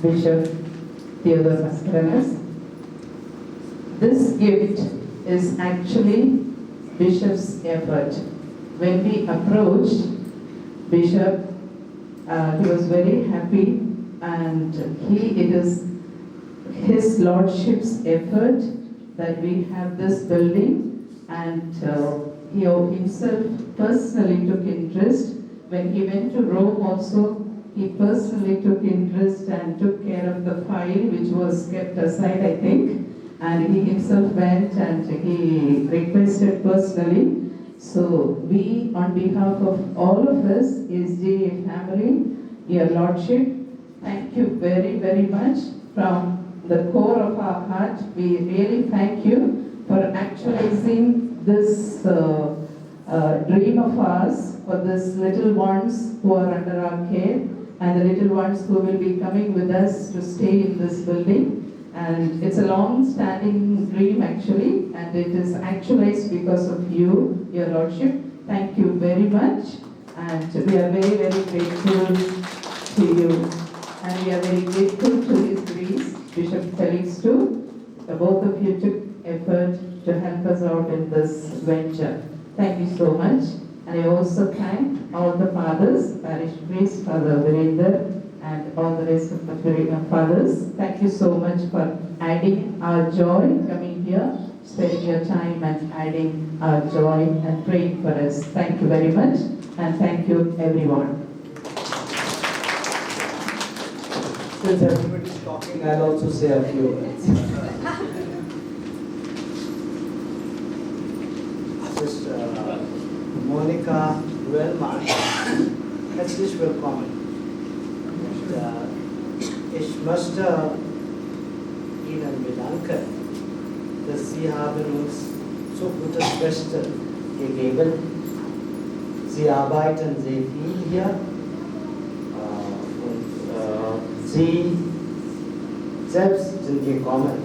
Bishop Theodore Mascarenhas. This gift is actually Bishop's effort. When we approached Bishop, he was very happy, and it is His Lordship's effort that we have this building, and he himself personally took interest. When he went to Rome also, he personally took interest and took care of the file which was kept aside, I think, and he himself went and he requested personally. So we, on behalf of all of us, SJA family, Your Lordship, thank you very, very much from the core of our heart. We really thank you for actualizing this dream of ours for these little ones who are under our care, and the little ones who will be coming with us to stay in this building. And it's a long-standing dream actually, and it is actualized because of you, Your Lordship. Thank you very much, and we are very, very grateful to you. And we are very grateful to His Grace, Bishop Felix too. Both of you took effort to help us out in this venture. Thank you so much. And I also thank all the fathers, parish priest, Father Virender, and all the rest of the fathers. Thank you so much for adding our joy, coming here, spending your time and adding our joy and praying for us. Thank you very much, and thank you everyone. Since everybody is talking, I'll also say a few words. Sister Monica Wellmark, herzlich willkommen. Ich möchte Ihnen bedanken, dass Sie haben uns so gute Schwestern gegeben. Sie arbeiten sehr viel hier und Sie selbst sind gekommen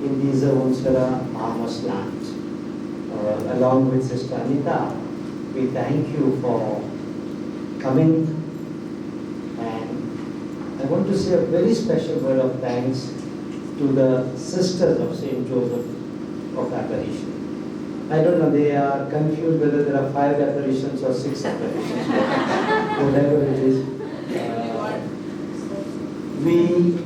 in diese unser armes Land. Along with Sister Anita, we thank you for coming, and I want to say a very special word of thanks to the sisters of St. Joseph of Apparition. I don't know, they are confused whether there are 5 apparitions or 6 apparitions, whatever it is. We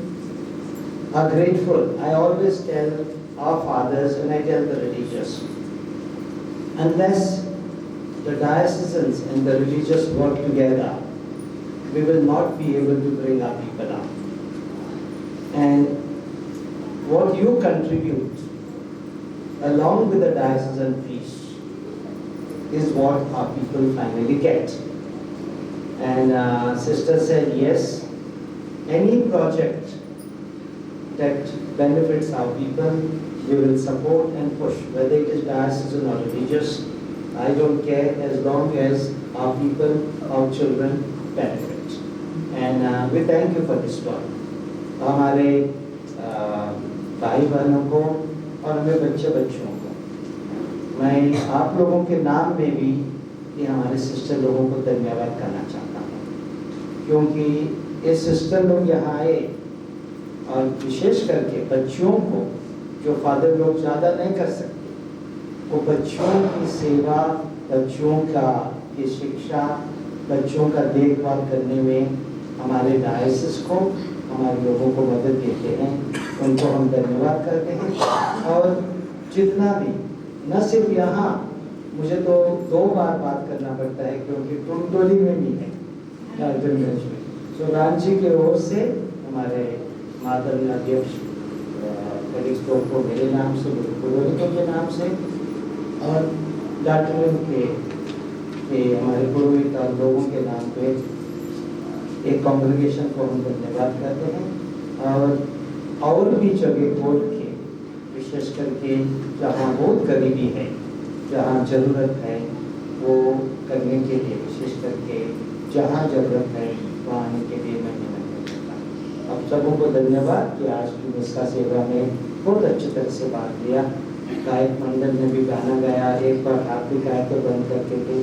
are grateful. I always tell our fathers, and I tell the religious, unless the diocesans and the religious work together, we will not be able to bring our people up. And what you contribute along with the diocesan fees is what our people finally get. And Sister said, yes, any project that benefits our people, we will support and push, whether it is diocesan or religious. I don't care, as long as our people, our children benefit. And we thank you for this work. हमारे भाई बहनों को और हमें बच्चों को मैं आप लोगों के नाम में भी ये हमारे सिस्टर लोगों को धन्यवाद करना चाहता हूँ, क्योंकि ये सिस्टर लोग यहाँ आए और विशेष करके बच्चों को, जो फादर लोग ज़्यादा नहीं कर सकते, वो बच्चों की सेवा, बच्चों का की शिक्षा, बच्चों का देखभाल करने में हमारे डायसिस को, हमारे लोगों को मदद देते हैं। उनको हम धन्यवाद करते हैं। और जितना भी, न सिर्फ यहाँ, मुझे तो 2 बार बात करना पड़ता है क्योंकि टुमटोली में भी है तो रांची के ओर से हमारे मातृ अध्यक्ष फेलिक्स को मेरे नाम से, पुरोहितों के नाम से, और लाटरन के हमारे पुरोहित और लोगों के नाम पे एक कांग्रेगेशन को हम धन्यवाद करते हैं। और भी जगह कोर्ट के, विशेष करके जहाँ बहुत गरीबी है, जहाँ ज़रूरत है, वो करने के लिए, विशेष करके जहाँ ज़रूरत है वहाँ आने के लिए मैं निमंत्रण करता हूँ। अब सबों को धन्यवाद कि आज की मिस्का सेवा में बहुत अच्छी तरह से भाग लिया। गायक मंडल ने भी गाना गाया, एक बार हाथ दिखाया तो बंद करके थे,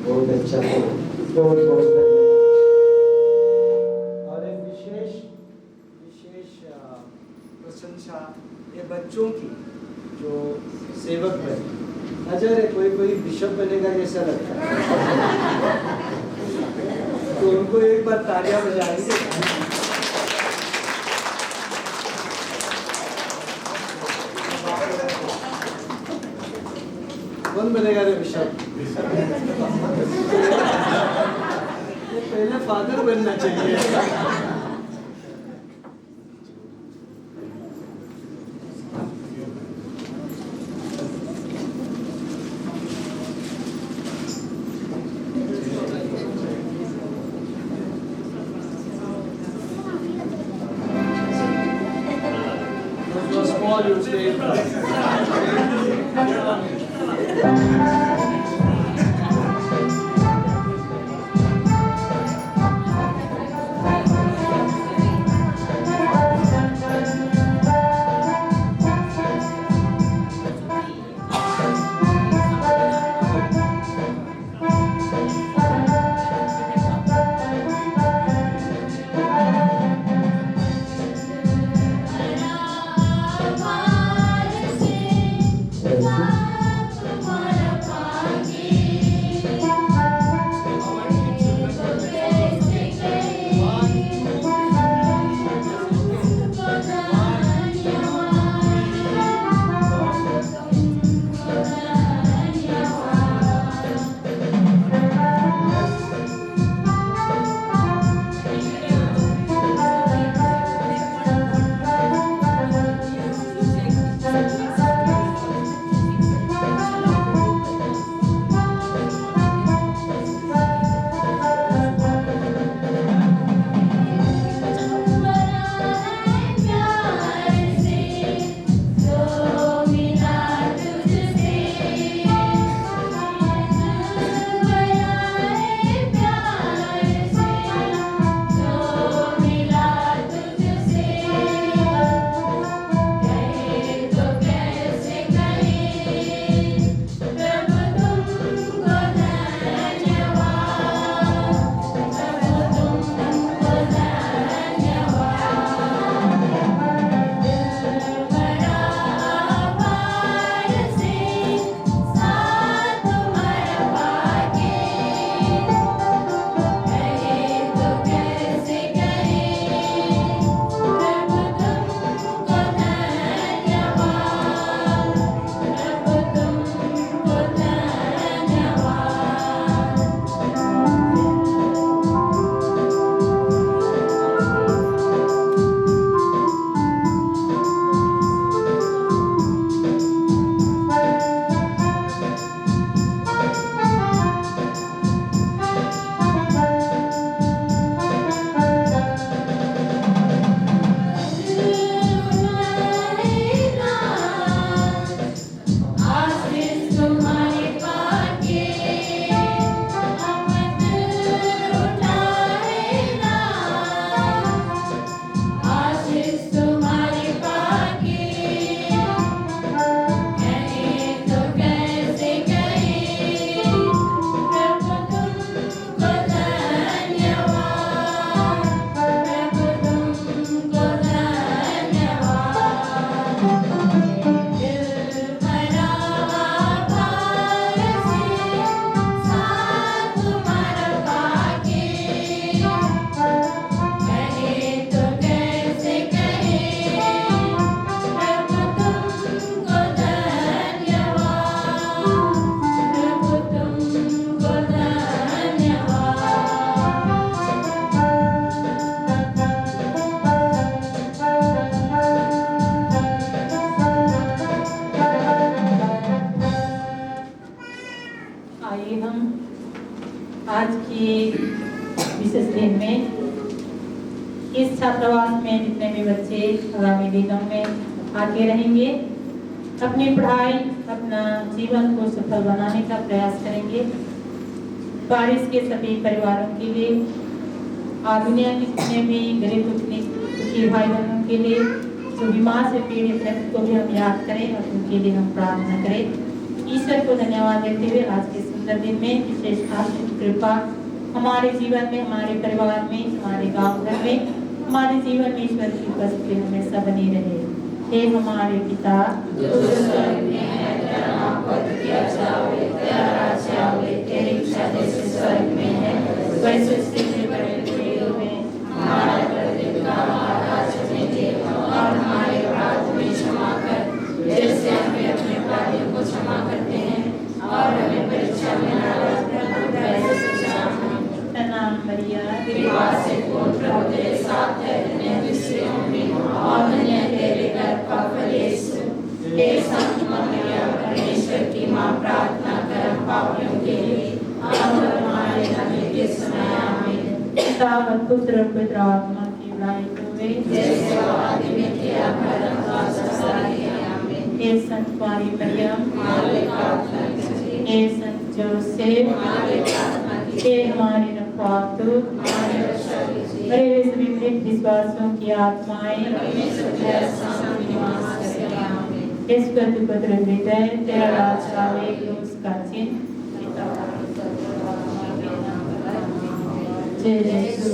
बहुत अच्छा। तो बहुत बहुत धन्यवाद। और एक विशेष प्रशंसा ये बच्चों की, जो सेवक बने, नजर है कोई बिशप बनेगा जैसा लगता है, तो उनको एक बार तालियां बजाएंगे। कौन बनेगा रे बिशप? पहले फादर बनना चाहिए। आज की विशेष दिन में इस छात्रावास में जितने भी बच्चे आगामी दिनों में आगे रहेंगे, अपनी पढ़ाई, अपना जीवन को सफल बनाने का प्रयास करेंगे। बारिश के सभी परिवारों के लिए, दुनिया के जितने भी गरीब दुखी भाई बहनों के लिए, जो बीमार से पीड़ित है, उनको भी हम याद करें और उनके लिए हम प्रार्थना करें। ईश्वर को धन्यवाद देते हुए आज के सुंदर दिन में विशेष आशीष कृपा हमारे जीवन में, हमारे परिवार में, हमारे गांव घर में, हमारे जीवन में ईश्वर की उपस्थिति हमेशा बनी रहे। हे हमारे पिता जो स्वर्ग में है, तेरा नाम पवित्र किया जाए, तेरा राज्य आवे, तेरी इच्छा जैसे स्वर्ग में है वैसे पृथ्वी पर भी। हमारा प्रतिदिन का आहार आज हमें दे और हमारे अपराध हमें क्षमा कर, जैसे हमें अपने अपराधियों को क्षमा करते हैं, और हमें परीक्षा में न डाल, वैसे शिक्षा हमें। प्रणाम मरिया, कृपा से पूर्ण प्रभु तेरे साथ है, धन्य स्त्रियों में और धन्य तेरे गर्भ का फल यीशु। हे संत मरियम, परमेश्वर की माँ, प्रार्थना कर हम पापियों के लिए अब और हमारे मरने के समय आमीन। पिता और पुत्र और पवित्र आत्मा की बुराई होवे, जैसे वो आदि में किया भरम का ससारी आमीन। हे संत कुमारी मरियम, हमारे प्रार्थना कीजिए। हे संत जोसेफ, हमारे प्रार्थना कीजिए। हे हमारे रखवातु, हमारे रक्षा कीजिए। मेरे सभी मृत विश्वासों की आत्माएं, परमेश्वर तेरा शांति निवास करे आमीन। इस प्रतिपत्र हृदय तेरा राज आवे, उसका चिन्ह पिता जय यीशु।